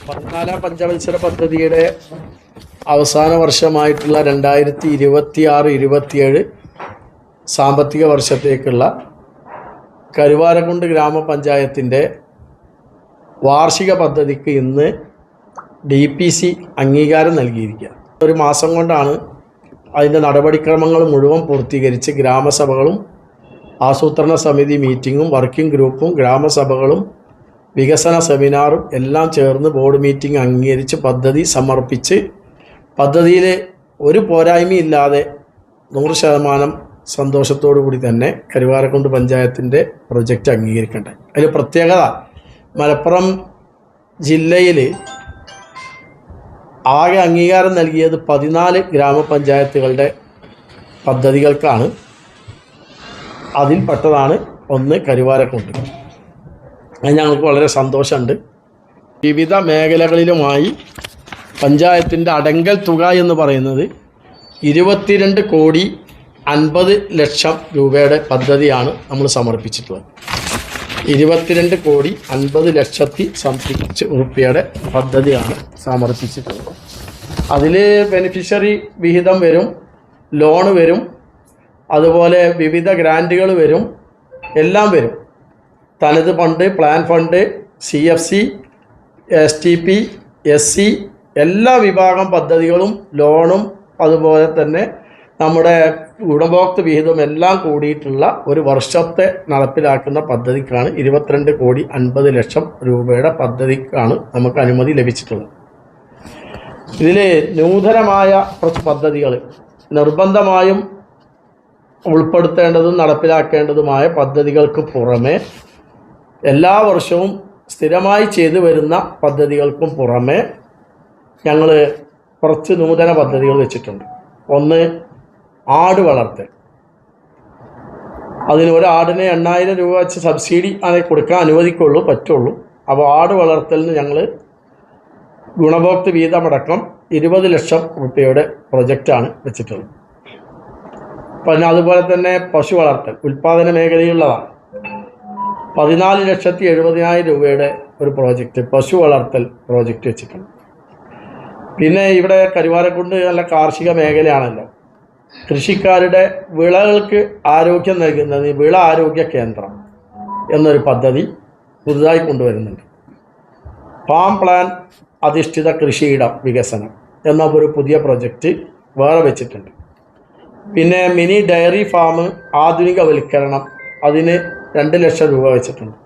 14 പഞ്ചവത്സര പദ്ധതിയുടെ അവസാന വർഷമായിട്ടുള്ള 2026-27 സാമ്പത്തിക വർഷത്തേക്കുള്ള കരുവാരക്കുണ്ട് ഗ്രാമപഞ്ചായത്തിൻ്റെ വാർഷിക പദ്ധതിക്ക് ഇന്ന് DPC അംഗീകാരം നൽകിയിരിക്കുകയാണ്. ഒരു മാസം കൊണ്ടാണ് അതിൻ്റെ നടപടിക്രമങ്ങൾ മുഴുവൻ പൂർത്തീകരിച്ച് ഗ്രാമസഭകളും ആസൂത്രണ സമിതി മീറ്റിങ്ങും വർക്കിംഗ് ഗ്രൂപ്പും ഗ്രാമസഭകളും വികസന സെമിനാറും എല്ലാം ചേർന്ന് ബോർഡ് മീറ്റിംഗ് അംഗീകരിച്ച് പദ്ധതി സമർപ്പിച്ച് പദ്ധതിയിൽ ഒരു പോരായ്മയില്ലാതെ 100% സന്തോഷത്തോടു കൂടി തന്നെ കരുവാരക്കുണ്ട് പഞ്ചായത്തിൻ്റെ പ്രൊജക്റ്റ് അംഗീകരിക്കണ്ടേ. അതിൽ പ്രത്യേകത മലപ്പുറം ജില്ലയിൽ ആകെ അംഗീകാരം നൽകിയത് 14 ഗ്രാമപഞ്ചായത്തുകളുടെ പദ്ധതികൾക്കാണ്. അതിൽപ്പെട്ടതാണ് ഒന്ന് കരുവാരക്കുണ്ട്. അത് ഞങ്ങൾക്ക് വളരെ സന്തോഷമുണ്ട്. വിവിധ മേഖലകളിലുമായി പഞ്ചായത്തിൻ്റെ അടങ്കൽ തുക എന്ന് പറയുന്നത് 22,50,00,000 രൂപയുടെ പദ്ധതിയാണ് നമ്മൾ സമർപ്പിച്ചിട്ടുള്ളത്. 22,50,00,000 രൂപയുടെ പദ്ധതിയാണ് സമർപ്പിച്ചിട്ടുള്ളത്. അതിൽ ബെനിഫിഷ്യറി വിഹിതം വരും, ലോണ് വരും, അതുപോലെ വിവിധ ഗ്രാൻറ്റുകൾ വരും, എല്ലാം വരും. തനത് fund, plan fund, CFC, STP, SC എല്ലാ വിഭാഗം പദ്ധതികളും ലോണും അതുപോലെ തന്നെ നമ്മുടെ ഗുണഭോക്തൃ വിഹിതം എല്ലാം കൂടിയിട്ടുള്ള ഒരു വർഷത്തെ നടപ്പിലാക്കുന്ന പദ്ധതിക്കാണ് 22,50,00,000 രൂപയുടെ പദ്ധതിക്കാണ് നമുക്ക് അനുമതി ലഭിച്ചിട്ടുള്ളത്. ഇതിൽ നൂതനമായ കുറച്ച് പദ്ധതികൾ നിർബന്ധമായും ഉൾപ്പെടുത്തേണ്ടതും നടപ്പിലാക്കേണ്ടതുമായ പദ്ധതികൾക്ക് പുറമെ എല്ലാ വർഷവും സ്ഥിരമായി ചെയ്തു വരുന്ന പദ്ധതികൾക്കും പുറമെ ഞങ്ങൾ കുറച്ച് നൂതന പദ്ധതികൾ വെച്ചിട്ടുണ്ട്. ഒന്ന്, ആട് വളർത്തൽ. അതിന് ഒരാടിന് 8,000 രൂപ വെച്ച് സബ്സിഡി ആണ് കൊടുക്കാൻ പറ്റുള്ളൂ. അപ്പോൾ ആട് വളർത്തലിന് ഞങ്ങൾ ഗുണഭോക്തൃ വീതമടക്കം 20 ലക്ഷം രൂപയുടെ പ്രൊജക്റ്റാണ് വെച്ചിട്ടുള്ളത്. പിന്നെ അതുപോലെ തന്നെ പശു വളർത്തൽ ഉൽപ്പാദന മേഖലയിലുള്ളതാണ്. 14,70,000 രൂപയുടെ ഒരു പ്രോജക്റ്റ് പശു വളർത്തൽ പ്രോജക്റ്റ് വെച്ചിട്ടുണ്ട്. പിന്നെ ഇവിടെ കരുവാരക്കുണ്ട് നല്ല കാർഷിക മേഖലയാണല്ലോ. കൃഷിക്കാരുടെ വിളകൾക്ക് ആരോഗ്യം നൽകുന്നത് വിള ആരോഗ്യ കേന്ദ്രം എന്നൊരു പദ്ധതി പുതുതായി കൊണ്ടുവരുന്നുണ്ട്. ഫാം പ്ലാൻ അധിഷ്ഠിത കൃഷിയിടം വികസനം എന്ന ഒരു പുതിയ പ്രൊജക്റ്റ് വേറെ വെച്ചിട്ടുണ്ട്. പിന്നെ മിനി ഡയറി ഫാം ആധുനികവൽക്കരണം, അതിന് 2 ലക്ഷം രൂപ വെച്ചിട്ടുണ്ട്.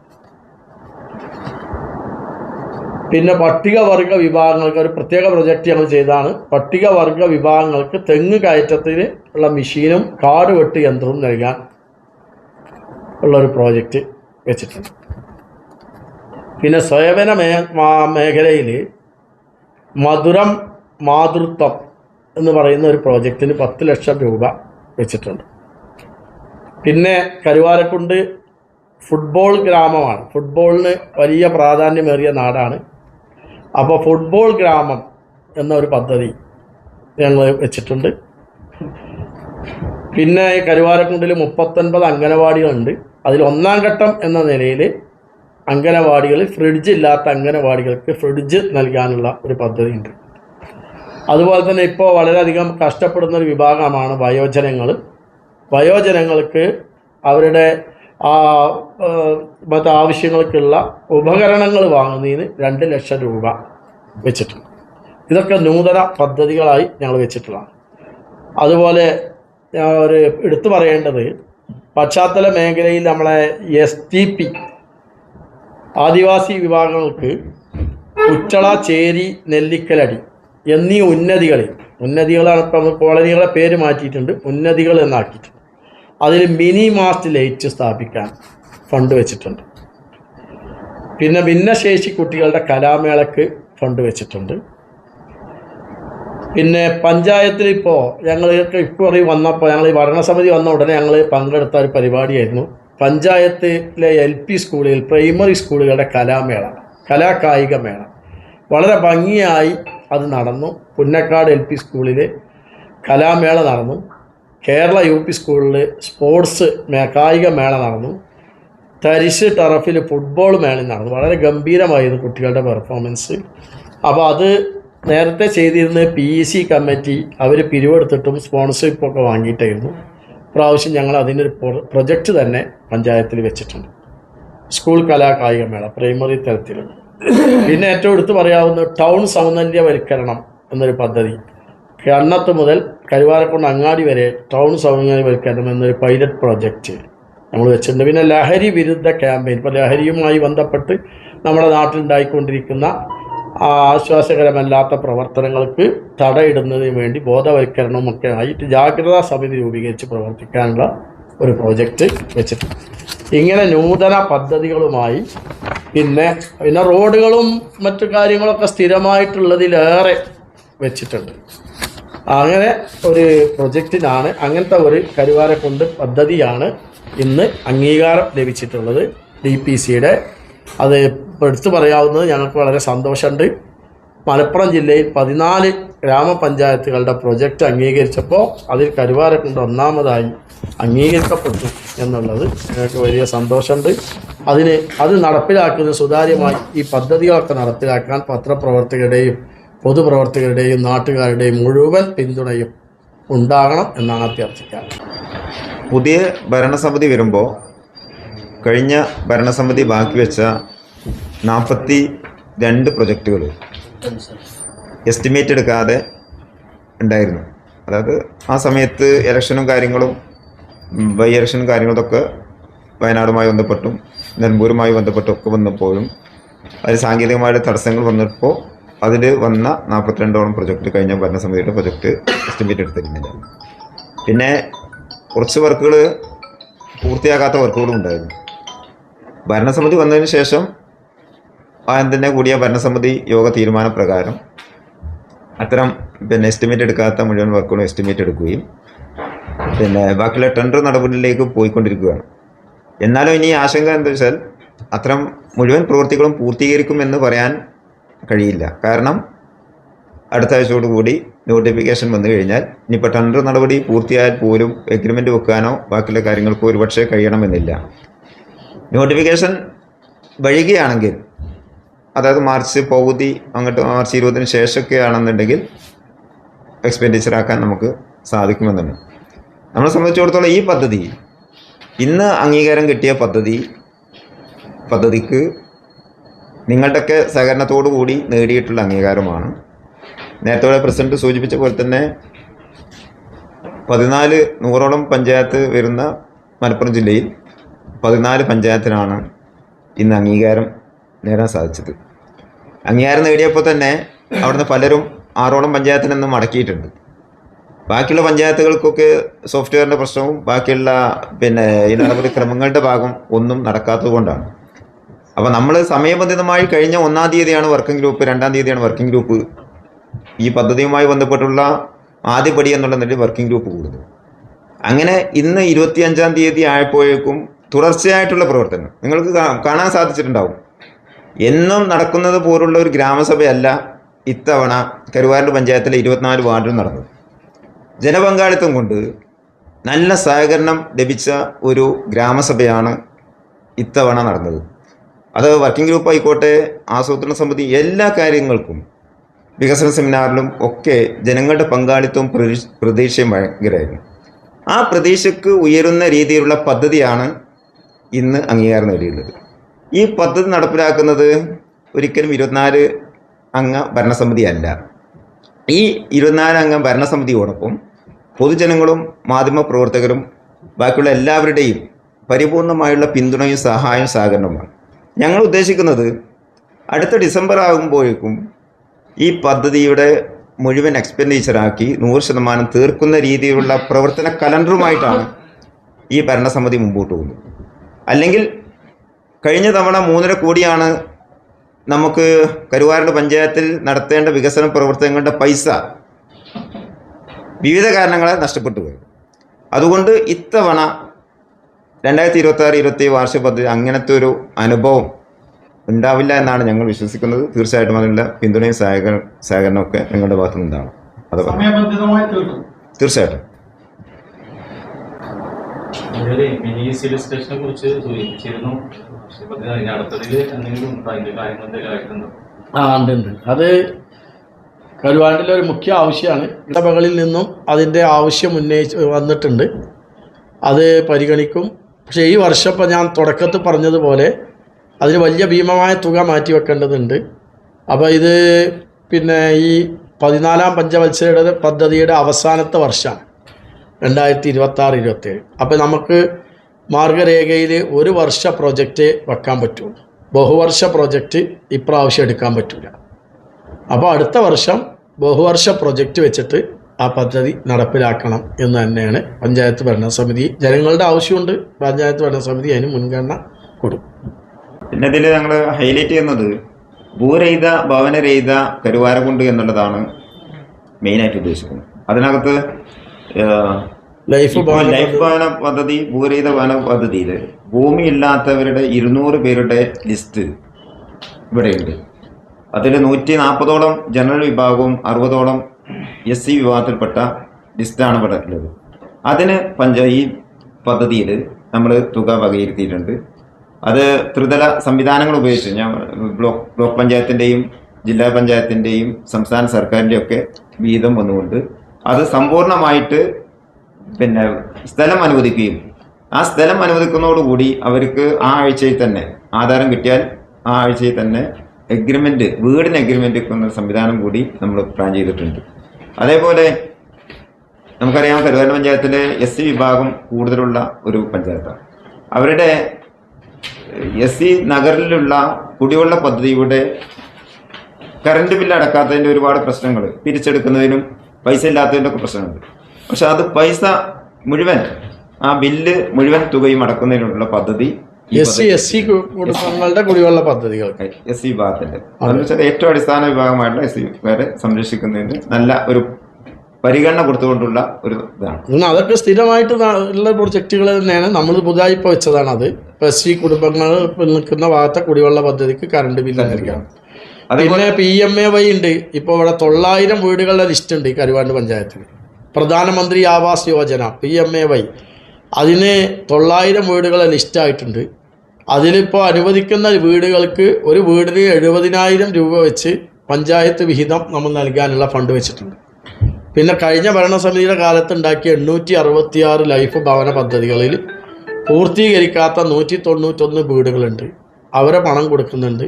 പിന്നെ പട്ടികവർഗ വിഭാഗങ്ങൾക്ക് ഒരു പ്രത്യേക പ്രൊജക്റ്റ് ഞങ്ങൾ ചെയ്താണ്. പട്ടികവർഗ വിഭാഗങ്ങൾക്ക് തെങ്ങ് കയറ്റത്തിന് ഉള്ള മെഷീനും കാട് വെട്ട് യന്ത്രവും നൽകാൻ ഉള്ളൊരു പ്രോജക്റ്റ് വെച്ചിട്ടുണ്ട്. പിന്നെ സേവന മേഖലയിൽ മധുരം മാതൃത്വം എന്ന് പറയുന്ന ഒരു പ്രോജക്റ്റിന് 10 ലക്ഷം രൂപ വെച്ചിട്ടുണ്ട്. പിന്നെ കരുവാരക്കുണ്ട് ഫുട്ബോൾ ഗ്രാമമാണ്. ഫുട്ബോളിന് വലിയ പ്രാധാന്യമേറിയ നാടാണ്. അപ്പോൾ ഫുട്ബോൾ ഗ്രാമം എന്നൊരു പദ്ധതി ഞങ്ങൾ വെച്ചിട്ടുണ്ട്. പിന്നെ കരുവാരക്കുണ്ടിൽ 39 അംഗനവാടികളുണ്ട്. അതിൽ 1-ാം ഘട്ടം എന്ന നിലയിൽ അംഗനവാടികളിൽ ഫ്രിഡ്ജ് ഇല്ലാത്ത അംഗനവാടികൾക്ക് ഫ്രിഡ്ജ് നൽകാനുള്ള ഒരു പദ്ധതിയുണ്ട്. അതുപോലെ തന്നെ ഇപ്പോൾ വളരെയധികം കഷ്ടപ്പെടുന്ന ഒരു വിഭാഗമാണ് വയോജനങ്ങൾ. വയോജനങ്ങൾക്ക് അവരുടെ മറ്റ് ആവശ്യങ്ങൾക്കുള്ള ഉപകരണങ്ങൾ വാങ്ങുന്നതിന് 2 ലക്ഷം രൂപ വെച്ചിട്ടുണ്ട്. ഇതൊക്കെ നൂതന പദ്ധതികളായി ഞങ്ങൾ വെച്ചിട്ടുള്ളതാണ്. അതുപോലെ ഒരു എടുത്തു പറയേണ്ടത് പശ്ചാത്തല മേഖലയിൽ നമ്മളെ STP ആദിവാസി വിഭാഗങ്ങൾക്ക് ഉച്ചള, ചേരി, നെല്ലിക്കലടി എന്നീ ഉന്നതികളാണ്. ഇപ്പം കോളനികളെ പേര് മാറ്റിയിട്ടുണ്ട്, ഉന്നതികൾ എന്നാക്കിയിട്ടുണ്ട്. അതിൽ മിനി മാസ്റ്റ് ലൈറ്റ് സ്ഥാപിക്കാൻ ഫണ്ട് വെച്ചിട്ടുണ്ട്. പിന്നെ ഭിന്നശേഷി കുട്ടികളുടെ കലാമേളക്ക് ഫണ്ട് വെച്ചിട്ടുണ്ട്. പിന്നെ പഞ്ചായത്തിൽ ഇപ്പോൾ ഞങ്ങൾക്ക് ഇക്കുറി വന്നപ്പോൾ ഞങ്ങൾ ഈ ഭരണസമിതി വന്ന ഉടനെ ഞങ്ങൾ പങ്കെടുത്ത ഒരു പരിപാടിയായിരുന്നു പഞ്ചായത്തിലെ LP സ്കൂളുകൾ, പ്രൈമറി സ്കൂളുകളുടെ കലാമേള, കലാകായിക മേള. വളരെ ഭംഗിയായി അത് നടന്നു. പുന്നക്കാട് LP സ്കൂളിൽ കലാമേള നടന്നു. കേരള UP സ്കൂളിൽ സ്പോർട്സ് കായിക മേള നടന്നു. തരിശ് ടറഫിൽ ഫുട്ബോൾ മേള നടന്നു. വളരെ ഗംഭീരമായിരുന്നു കുട്ടികളുടെ പെർഫോമൻസ്. അപ്പോൾ അത് നേരത്തെ ചെയ്തിരുന്ന PEC കമ്മിറ്റി അവർ പിരിവെടുത്തിട്ടും സ്പോൺസർഷിപ്പൊക്കെ വാങ്ങിയിട്ടായിരുന്നു. പ്രാവശ്യം ഞങ്ങൾ അതിനൊരു പ്രൊജക്റ്റ് തന്നെ പഞ്ചായത്തിൽ വെച്ചിട്ടുണ്ട്. സ്കൂൾ കലാകായികമേള പ്രൈമറി തലത്തിൽ. പിന്നെ ഏറ്റവും എടുത്തു പറയാവുന്ന ടൗൺ സൗന്ദര്യവൽക്കരണം എന്നൊരു പദ്ധതി. കണ്ണത്ത് മുതൽ കരുവാരക്കുണ്ട് അങ്ങാടി വരെ ടൗൺ സൗന്ദര്യവൽക്കരണം എന്നൊരു പൈലറ്റ് പ്രോജക്റ്റ് നമ്മൾ വെച്ചിട്ടുണ്ട്. പിന്നെ ലഹരി വിരുദ്ധ ക്യാമ്പയിൻ. ഇപ്പോൾ ലഹരിയുമായി ബന്ധപ്പെട്ട് നമ്മുടെ നാട്ടിലുണ്ടായിക്കൊണ്ടിരിക്കുന്ന ആശ്വാസകരമല്ലാത്ത പ്രവർത്തനങ്ങൾക്ക് തടയിടുന്നതിന് വേണ്ടി ബോധവൽക്കരണമൊക്കെ ആയിട്ട് ജാഗ്രതാ സമിതി രൂപീകരിച്ച് പ്രവർത്തിക്കാനുള്ള ഒരു പ്രോജക്റ്റ് വെച്ചിട്ടുണ്ട്. ഇങ്ങനെ നൂതന പദ്ധതികളുമായി പിന്നെ റോഡുകളും മറ്റു കാര്യങ്ങളൊക്കെ സ്ഥിരമായിട്ടുള്ളതിലേറെ വെച്ചിട്ടുണ്ട്. അങ്ങനെ ഒരു പ്രൊജക്റ്റിനാണ്, അങ്ങനത്തെ ഒരു കരുവാരക്കുണ്ട് പദ്ധതിയാണ് ഇന്ന് അംഗീകാരം ലഭിച്ചിട്ടുള്ളത് DPCയുടെ. അത് എടുത്തു പറയാവുന്നത് ഞങ്ങൾക്ക് വളരെ സന്തോഷമുണ്ട്. മലപ്പുറം ജില്ലയിൽ 14 ഗ്രാമപഞ്ചായത്തുകളുടെ പ്രൊജക്റ്റ് അംഗീകരിച്ചപ്പോൾ അതിൽ കരുവാരക്കുണ്ട് ഒന്നാമതായി അംഗീകരിക്കപ്പെട്ടു എന്നുള്ളത് ഞങ്ങൾക്ക് വലിയ സന്തോഷമുണ്ട്. അത് നടപ്പിലാക്കുന്നത് സുതാര്യമായി ഈ പദ്ധതികളൊക്കെ നടപ്പിലാക്കാൻ പത്രപ്രവർത്തകരുടെയും പൊതുപ്രവർത്തകരുടെയും നാട്ടുകാരുടെയും മുഴുവൻ പിന്തുണയും ഉണ്ടാകണം എന്നാണ് അഭ്യർത്ഥിക്കാൻ. പുതിയ ഭരണസമിതി വരുമ്പോൾ കഴിഞ്ഞ ഭരണസമിതി ബാക്കി വെച്ച 42 പ്രൊജക്റ്റുകൾ എസ്റ്റിമേറ്റ് എടുക്കാതെ ഉണ്ടായിരുന്നു. അതായത് ആ സമയത്ത് ഇലക്ഷനും കാര്യങ്ങളും ബൈ ഇലക്ഷനും കാര്യങ്ങളൊക്കെ വയനാടുമായി ബന്ധപ്പെട്ടും നിലമ്പൂരുമായി ബന്ധപ്പെട്ടും ഒക്കെ വന്നപ്പോഴും അതിൽ സാങ്കേതികമായ തടസ്സങ്ങൾ വന്നപ്പോൾ അതിൽ വന്ന 42ഓളം പ്രൊജക്റ്റ് കഴിഞ്ഞ ഭരണസമിതിയുടെ പ്രൊജക്റ്റ് എസ്റ്റിമേറ്റ് എടുത്തിരുന്നില്ല. പിന്നെ കുറച്ച് വർക്കുകൾ പൂർത്തിയാക്കാത്ത വർക്കുകളും ഉണ്ടായിരുന്നു. ഭരണസമിതി വന്നതിന് ശേഷം തന്നെ കൂടിയ ഭരണസമിതി യോഗ തീരുമാനപ്രകാരം അത്തരം എസ്റ്റിമേറ്റ് എടുക്കാത്ത മുഴുവൻ വർക്കുകളും എസ്റ്റിമേറ്റ് എടുക്കുകയും ബാക്കിയുള്ള ടെൻഡർ നടപടിയിലേക്ക് പോയിക്കൊണ്ടിരിക്കുകയാണ്. എന്നാലും ഇനി ആശങ്ക എന്താ വെച്ചാൽ അത്തരം മുഴുവൻ പ്രവൃത്തികളും പൂർത്തീകരിക്കുമെന്ന് പറയാൻ കഴിയില്ല. കാരണം അടുത്ത ആഴ്ചയോടുകൂടി നോട്ടിഫിക്കേഷൻ വന്നു കഴിഞ്ഞാൽ ഇനിയിപ്പോൾ ടെൻഡർ നടപടി പൂർത്തിയായാൽ പോലും എഗ്രിമെൻറ്റ് വെക്കാനോ ബാക്കിയുള്ള കാര്യങ്ങൾക്കോ ഒരുപക്ഷെ കഴിയണമെന്നില്ല. നോട്ടിഫിക്കേഷൻ വൈകുകയാണെങ്കിൽ, അതായത് മാർച്ച് പകുതി അങ്ങോട്ട് മാർച്ച് 20-ന് ശേഷമൊക്കെ ആണെന്നുണ്ടെങ്കിൽ എക്സ്പെൻഡിച്ചറാക്കാൻ നമുക്ക് സാധിക്കുമെന്നാണ്. നമ്മളെ സംബന്ധിച്ചിടത്തോളം ഈ പദ്ധതി ഇന്ന് അംഗീകാരം കിട്ടിയ പദ്ധതിക്ക് നിങ്ങളുടെയൊക്കെ സഹകരണത്തോടു കൂടി നേടിയിട്ടുള്ള അംഗീകാരമാണ്. നേരത്തെ പ്രസിഡന്റ് സൂചിപ്പിച്ച പോലെ തന്നെ 100ഓളം പഞ്ചായത്ത് വരുന്ന മലപ്പുറം ജില്ലയിൽ 14 പഞ്ചായത്തിനാണ് ഇന്ന് അംഗീകാരം നേടാൻ സാധിച്ചത്. അംഗീകാരം നേടിയപ്പോൾ തന്നെ അവിടുന്ന് പലരും 6ഓളം പഞ്ചായത്തിനൊന്നും മടക്കിയിട്ടുണ്ട്. ബാക്കിയുള്ള പഞ്ചായത്തുകൾക്കൊക്കെ സോഫ്റ്റ്വെയറിൻ്റെ പ്രശ്നവും ബാക്കിയുള്ള ഈ നടപടിക്രമങ്ങളുടെ ഭാഗം ഒന്നും നടക്കാത്തത് കൊണ്ടാണ്. അപ്പോൾ നമ്മൾ സമയബന്ധിതമായി കഴിഞ്ഞ 1-ാം തീയതിയാണ് വർക്കിംഗ് ഗ്രൂപ്പ്, 2-ാം തീയതിയാണ് വർക്കിംഗ് ഗ്രൂപ്പ് ഈ പദ്ധതിയുമായി ബന്ധപ്പെട്ടുള്ള ആദ്യപടി എന്നുള്ള നിലയിൽ വർക്കിംഗ് ഗ്രൂപ്പ് കൂടുന്നത്. അങ്ങനെ ഇന്ന് 25-ാം തീയതി ആയപ്പോഴേക്കും തുടർച്ചയായിട്ടുള്ള പ്രവർത്തനം നിങ്ങൾക്ക് കാണാൻ സാധിച്ചിട്ടുണ്ടാവും. എന്നും നടക്കുന്നത് പോലുള്ള ഒരു ഗ്രാമസഭയല്ല ഇത്തവണ കരുവാരക്കുണ്ട് പഞ്ചായത്തിലെ 24 വാർഡിൽ നടന്നത്. ജനപങ്കാളിത്തം കൊണ്ട് നല്ല സഹകരണം ലഭിച്ച ഒരു ഗ്രാമസഭയാണ് ഇത്തവണ നടന്നത്. അത് വർക്കിംഗ് ഗ്രൂപ്പ് ആയിക്കോട്ടെ, ആസൂത്രണ സമിതി, എല്ലാ കാര്യങ്ങൾക്കും വികസന സെമിനാറിലും ഒക്കെ ജനങ്ങളുടെ പങ്കാളിത്തവും പ്രതീക്ഷയും ഭയങ്കരമായിരുന്നു. ആ പ്രതീക്ഷയ്ക്ക് ഉയരുന്ന രീതിയിലുള്ള പദ്ധതിയാണ് ഇന്ന് അംഗീകാരം നേടിയുള്ളത്. ഈ പദ്ധതി നടപ്പിലാക്കുന്നത് ഒരിക്കലും 24 അംഗ ഭരണസമിതി അല്ല. ഈ 24 അംഗ ഭരണസമിതിയോടൊപ്പം പൊതുജനങ്ങളും മാധ്യമപ്രവർത്തകരും ബാക്കിയുള്ള എല്ലാവരുടെയും പരിപൂർണമായുള്ള പിന്തുണയും സഹായവും സഹകരണവുമാണ്. ഞങ്ങൾ ഉദ്ദേശിക്കുന്നത് അടുത്ത ഡിസംബർ ആകുമ്പോഴേക്കും ഈ പദ്ധതിയുടെ മുഴുവൻ എക്സ്പെൻഡിച്ചറാക്കി 100% തീർക്കുന്ന രീതിയിലുള്ള പ്രവർത്തന കലണ്ടറുമായിട്ടാണ് ഈ ഭരണസമിതി മുമ്പോട്ട് പോകുന്നത്. അല്ലെങ്കിൽ കഴിഞ്ഞ തവണ 3.5 കോടിയാണ് നമുക്ക് കരുവാരക്കുണ്ട് പഞ്ചായത്തിൽ നടത്തേണ്ട വികസന പ്രവർത്തനങ്ങളുടെ പൈസ വിവിധ കാരണങ്ങളാൽ നഷ്ടപ്പെട്ടു പോയി. അതുകൊണ്ട് ഇത്തവണ 2026-27 വാർഷിക പദ്ധതി അങ്ങനത്തെ ഒരു അനുഭവം ഉണ്ടാവില്ല എന്നാണ് ഞങ്ങൾ വിശ്വസിക്കുന്നത്. തീർച്ചയായിട്ടും അതിനുള്ള പിന്തുണയും സഹകരണമൊക്കെ നിങ്ങളുടെ ഭാഗത്തു നിന്നുണ്ടാവും. അത് തീർച്ചയായിട്ടും മിനി സിവിൽ സ്റ്റേഷനെ കുറിച്ച് സൂചിപ്പിച്ചിരുന്നു. അടുത്തതിൽ എന്തെങ്കിലും അതിന്റെ കാര്യങ്ങൾ എന്തെങ്കിലും ആയിട്ടുണ്ടോ? ഉണ്ട്. അത് കരുവാണ്ടിലെ ഒരു മുഖ്യ ആവശ്യമാണ്. ഇടവകളിൽ നിന്നും അതിൻ്റെ ആവശ്യം വന്നിട്ടുണ്ട്. അത് പരിഗണിക്കും. പക്ഷേ ഈ വർഷം ഇപ്പോൾ ഞാൻ തുടക്കത്തിൽ പറഞ്ഞതുപോലെ അതിന് വലിയ ഭീമമായ തുക മാറ്റി വെക്കേണ്ടതുണ്ട്. അപ്പോൾ ഇത് പിന്നെ ഈ 14ാം പഞ്ചവത്സര പദ്ധതിയുടെ അവസാനത്തെ വർഷമാണ് 2026-27. അപ്പോൾ നമുക്ക് മാർഗരേഖയിൽ ഒരു വർഷ പ്രൊജക്റ്റ് വെക്കാൻ പറ്റുള്ളൂ. ബഹുവർഷ പ്രൊജക്റ്റ് ഇപ്രാവശ്യം എടുക്കാൻ പറ്റില്ല. അപ്പോൾ അടുത്ത വർഷം ബഹുവർഷ പ്രൊജക്റ്റ് വെച്ചിട്ട് ആ പദ്ധതി നടപ്പിലാക്കണം എന്ന് തന്നെയാണ് പഞ്ചായത്ത് ഭരണസമിതി. ജനങ്ങളുടെ ആവശ്യമുണ്ട്, പഞ്ചായത്ത് ഭരണസമിതി അതിന് മുൻഗണന കൊടുക്കും. പിന്നെ ഇതിൽ ഞങ്ങൾ ഹൈലൈറ്റ് ചെയ്യുന്നത് ഭൂരഹിത ഭവനരഹിത കരുവാരക്കുണ്ട് എന്നുള്ളതാണ് മെയിനായിട്ട് ഉദ്ദേശിക്കുന്നത്. അതിനകത്ത് ലൈഫ് ഭവന പദ്ധതി, ഭൂരഹിത ഭവന പദ്ധതിയിൽ ഭൂമി ഇല്ലാത്തവരുടെ 200 പേരുടെ ലിസ്റ്റ് ഇവിടെയുണ്ട്. അതിൽ 140ഓളം ജനറൽ വിഭാഗവും 60ഓളം SC വിഭാഗത്തിൽപ്പെട്ട ലിസ്റ്റാണ് ഇവിടെ ഉള്ളത്. അതിന് ഈ പദ്ധതിയിൽ നമ്മൾ തുക വകയിരുത്തിയിട്ടുണ്ട്. അത് ത്രിതല സംവിധാനങ്ങൾ ഉപയോഗിച്ച് ഞാൻ ബ്ലോക്ക് പഞ്ചായത്തിൻ്റെയും ജില്ലാ പഞ്ചായത്തിൻ്റെയും സംസ്ഥാന സർക്കാരിൻ്റെയും ഒക്കെ വീതം വന്നുകൊണ്ട് അത് സമ്പൂർണ്ണമായിട്ട് പിന്നെ സ്ഥലം അനുവദിക്കുകയും ആ സ്ഥലം അനുവദിക്കുന്നതോടുകൂടി അവർക്ക് ആ ആഴ്ചയിൽ തന്നെ ആധാരം കിട്ടിയാൽ ആ ആഴ്ചയിൽ തന്നെ എഗ്രിമെൻ്റ്, വീടിന് എഗ്രിമെൻ്റ് വെക്കുന്ന സംവിധാനം കൂടി നമ്മൾ പ്ലാൻ ചെയ്തിട്ടുണ്ട്. അതേപോലെ നമുക്കറിയാം കരുവാരക്കുണ്ട് പഞ്ചായത്തിലെ SC വിഭാഗം കൂടുതലുള്ള ഒരു പഞ്ചായത്താണ്. അവരുടെ SC നഗറിലുള്ള കുടിവെള്ള പദ്ധതിയുടെ കറണ്ട് ബില്ല് അടക്കാത്തതിൻ്റെ ഒരുപാട് പ്രശ്നങ്ങൾ, പിരിച്ചെടുക്കുന്നതിനും പൈസ ഇല്ലാത്തതിൻ്റെ ഒക്കെ പ്രശ്നമുണ്ട്. പക്ഷെ അത് പൈസ മുഴുവൻ, ആ ബില്ല് മുഴുവൻ തുകയും അടക്കുന്നതിനുള്ള പദ്ധതി SC കുടുംബങ്ങളുടെ കുടിവെള്ള പദ്ധതികൾ SC വിഭാഗത്തിൻ്റെ അതെന്ന് വെച്ചാൽ ഏറ്റവും അടിസ്ഥാന വിഭാഗമായിട്ടുള്ള SC വരെ സംരക്ഷിക്കുന്നതിന് നല്ല ഒരു പരിഗണന കൊടുത്തുകൊണ്ടുള്ള ഒരു ഇതാണ്. അതൊക്കെ സ്ഥിരമായിട്ട് ഉള്ള പ്രൊജക്റ്റുകൾ തന്നെയാണ്. നമ്മൾ പുതുതായി ഇപ്പോൾ വെച്ചതാണ്. അത് SC കുടുംബങ്ങൾ നിൽക്കുന്ന ഭാഗത്തെ കുടിവെള്ള പദ്ധതിക്ക് കറണ്ട് ബില്ല് നൽകണം. അതുപോലെ PMAY ഉണ്ട്. ഇപ്പോൾ ഇവിടെ 900 വീടുകളുടെ ലിസ്റ്റ് ഉണ്ട് ഈ കരുവാരക്കുണ്ട് പഞ്ചായത്തിൽ. പ്രധാനമന്ത്രി ആവാസ് യോജന PMAY, അതിന് 900 വീടുകളെ ലിസ്റ്റായിട്ടുണ്ട്. അതിലിപ്പോൾ അനുവദിക്കുന്ന വീടുകൾക്ക് ഒരു വീടിന് 70,000 രൂപ വെച്ച് പഞ്ചായത്ത് വിഹിതം നമ്മൾ നൽകാനുള്ള ഫണ്ട് വെച്ചിട്ടുണ്ട്. പിന്നെ കഴിഞ്ഞ ഭരണസമിതിയുടെ കാലത്ത് ഉണ്ടാക്കിയ 866 ലൈഫ് ഭവന പദ്ധതികളിൽ പൂർത്തീകരിക്കാത്ത 191 വീടുകളുണ്ട്. അവരെ പണം കൊടുക്കുന്നുണ്ട്.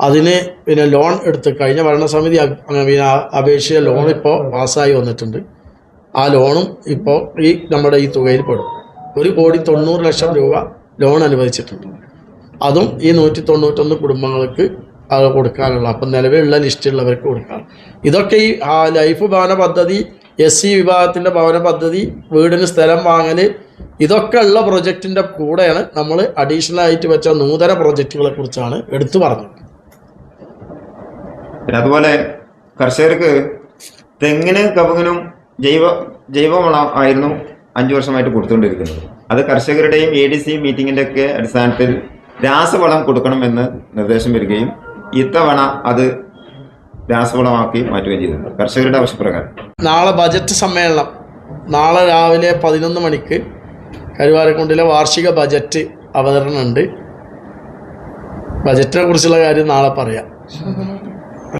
അതിന് പിന്നെ ലോൺ എടുത്ത് കഴിഞ്ഞ ഭരണസമിതി അപേക്ഷിച്ച ലോൺ ഇപ്പോൾ പാസ്സായി വന്നിട്ടുണ്ട്. ആ ലോണും ഇപ്പോൾ നമ്മുടെ ഈ തുകയിൽ പെടും. 1,90,00,000 രൂപ ലോൺ അനുവദിച്ചിട്ടുണ്ട്. അതും ഈ 191 കുടുംബങ്ങൾക്ക് അത് കൊടുക്കാനുള്ള, അപ്പം നിലവിലുള്ള ലിസ്റ്റുള്ളവർക്ക് കൊടുക്കാം. ഇതൊക്കെ ഈ ലൈഫ് ഭവന പദ്ധതി, SC വിഭാഗത്തിൻ്റെ ഭവന പദ്ധതി, വീടിന് സ്ഥലം വാങ്ങൽ, ഇതൊക്കെ ഉള്ള പ്രൊജക്റ്റിൻ്റെ കൂടെയാണ് നമ്മൾ അഡീഷണൽ ആയിട്ട് വെച്ച നൂതന പ്രൊജക്റ്റുകളെ കുറിച്ചാണ് എടുത്തു പറഞ്ഞത്. പിന്നെ അതുപോലെ കർഷകർക്ക് തെങ്ങിന് കവുങ്ങിനും ജൈവവളം ആയിരുന്നു 5 വർഷമായിട്ട് കൊടുത്തുകൊണ്ടിരിക്കുന്നത്. അത് കർഷകരുടെയും ADC മീറ്റിങ്ങിൻ്റെ ഒക്കെ അടിസ്ഥാനത്തിൽ രാസവളം കൊടുക്കണമെന്ന് നിർദ്ദേശം വരികയും ഇത്തവണ അത് രാസവളമാക്കി മാറ്റുകയും ചെയ്തിട്ടുണ്ട് കർഷകരുടെ ആവശ്യപ്രകാരം. നാളെ ബജറ്റ് സമ്മേളനം, നാളെ രാവിലെ 11 മണിക്ക് കരുവാരക്കുണ്ടിലെ വാർഷിക ബജറ്റ് അവതരണം ഉണ്ട്. ബജറ്റിനെ കുറിച്ചുള്ള കാര്യം നാളെ പറയാം.